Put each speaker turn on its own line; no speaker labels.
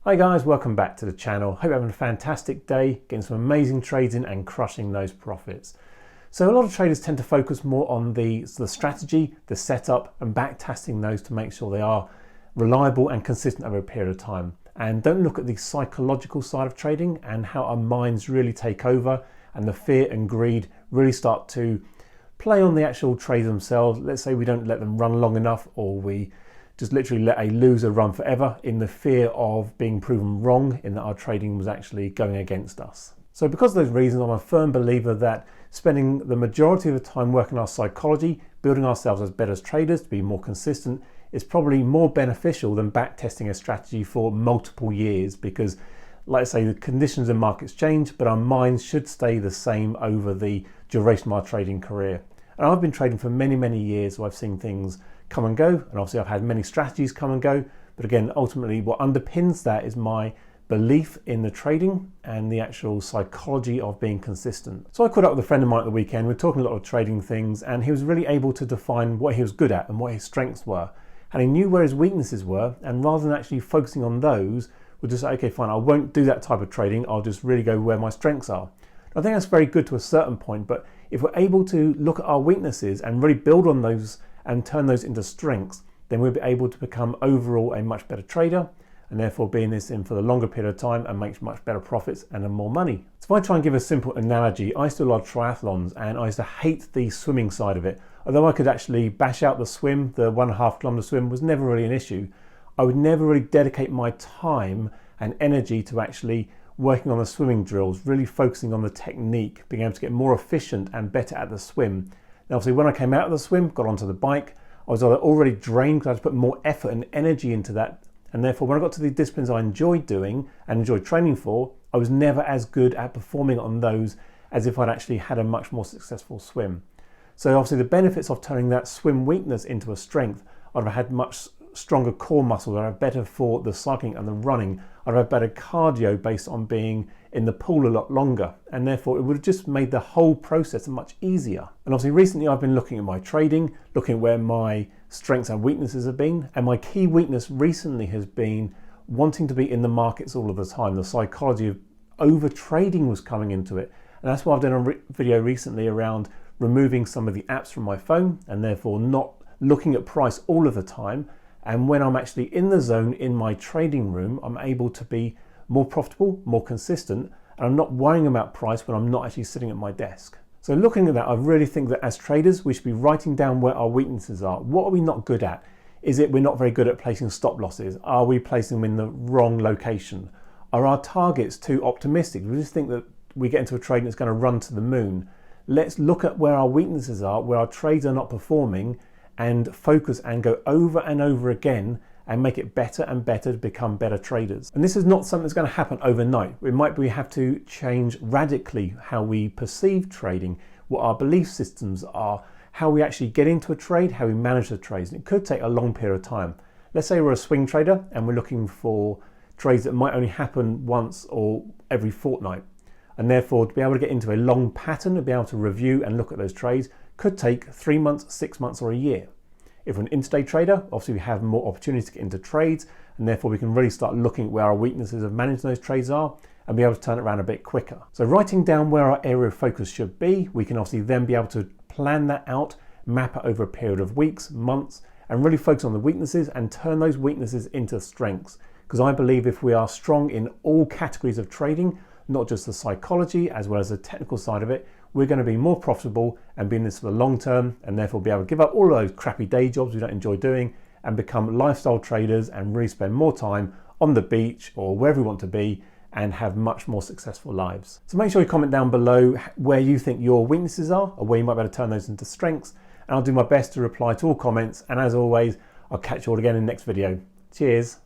Hi guys, welcome back to the channel. Hope you're having a fantastic day, getting some amazing trades in and crushing those profits. So a lot of traders tend to focus more on the strategy, the setup and back testing those to make sure they are reliable and consistent over a period of time. And don't look at the psychological side of trading and how our minds really take over and the fear and greed really start to play on the actual trades themselves. Let's say we don't let them run long enough, or we just literally let a loser run forever in the fear of being proven wrong in that our trading was actually going against us. So because of those reasons, I'm a firm believer that spending the majority of the time working on our psychology, building ourselves as better traders to be more consistent, is probably more beneficial than back testing a strategy for multiple years, because like I say, the conditions in markets change, but our minds should stay the same over the duration of our trading career. And I've been trading for many, many years, so I've seen things come and go, and obviously I've had many strategies come and go, but again, ultimately what underpins that is my belief in the trading and the actual psychology of being consistent. So I caught up with a friend of mine at the weekend. We were talking a lot of trading things, and he was really able to define what he was good at and what his strengths were, and he knew where his weaknesses were, and rather than actually focusing on those, would just say, okay, fine, I won't do that type of trading, I'll just really go where my strengths are. I think that's very good to a certain point, but if we're able to look at our weaknesses and really build on those and turn those into strengths, then we'll be able to become overall a much better trader, and therefore be in this for the longer period of time and make much better profits and more money. So if I try and give a simple analogy, I used to do a lot of triathlons and I used to hate the swimming side of it. Although I could actually bash out the swim, the 1.5 kilometer swim was never really an issue. I would never really dedicate my time and energy to actually working on the swimming drills, really focusing on the technique, being able to get more efficient and better at the swim. Now, obviously, when I came out of the swim, got onto the bike, I was already drained because I had to put more effort and energy into that. And therefore, when I got to the disciplines I enjoyed doing and enjoyed training for, I was never as good at performing on those as if I'd actually had a much more successful swim. So obviously, the benefits of turning that swim weakness into a strength, I'd have had much stronger core muscles, I'd have better for the cycling and the running, I'd have better cardio based on being in the pool a lot longer, and therefore it would have just made the whole process much easier. And obviously recently I've been looking at my trading, looking at where my strengths and weaknesses have been, and my key weakness recently has been wanting to be in the markets all of the time. The psychology of over trading was coming into it, and that's why I've done a video recently around removing some of the apps from my phone and therefore not looking at price all of the time. And when I'm actually in the zone in my trading room, I'm able to be more profitable, more consistent, and I'm not worrying about price when I'm not actually sitting at my desk. So looking at that, I really think that as traders, we should be writing down where our weaknesses are. What are we not good at? Is it we're not very good at placing stop losses? Are we placing them in the wrong location? Are our targets too optimistic? We just think that we get into a trade and it's going to run to the moon. Let's look at where our weaknesses are, where our trades are not performing, and focus and go over and over again and make it better and better to become better traders. And this is not something that's going to happen overnight. It might be we have to change radically how we perceive trading, what our belief systems are, how we actually get into a trade, how we manage the trades. And it could take a long period of time. Let's say we're a swing trader and we're looking for trades that might only happen once or every fortnight. And therefore, to be able to get into a long pattern and be able to review and look at those trades could take 3 months, 6 months, or a year. If we're an intraday trader, obviously we have more opportunities to get into trades, and therefore we can really start looking at where our weaknesses of managing those trades are and be able to turn it around a bit quicker. So writing down where our area of focus should be, we can obviously then be able to plan that out, map it over a period of weeks, months, and really focus on the weaknesses and turn those weaknesses into strengths. Because I believe if we are strong in all categories of trading, not just the psychology as well as the technical side of it, we're going to be more profitable and be in this for the long term, and therefore be able to give up all of those crappy day jobs we don't enjoy doing and become lifestyle traders and really spend more time on the beach or wherever we want to be and have much more successful lives. So make sure you comment down below where you think your weaknesses are or where you might be able to turn those into strengths, and I'll do my best to reply to all comments. And as always, I'll catch you all again in the next video. Cheers.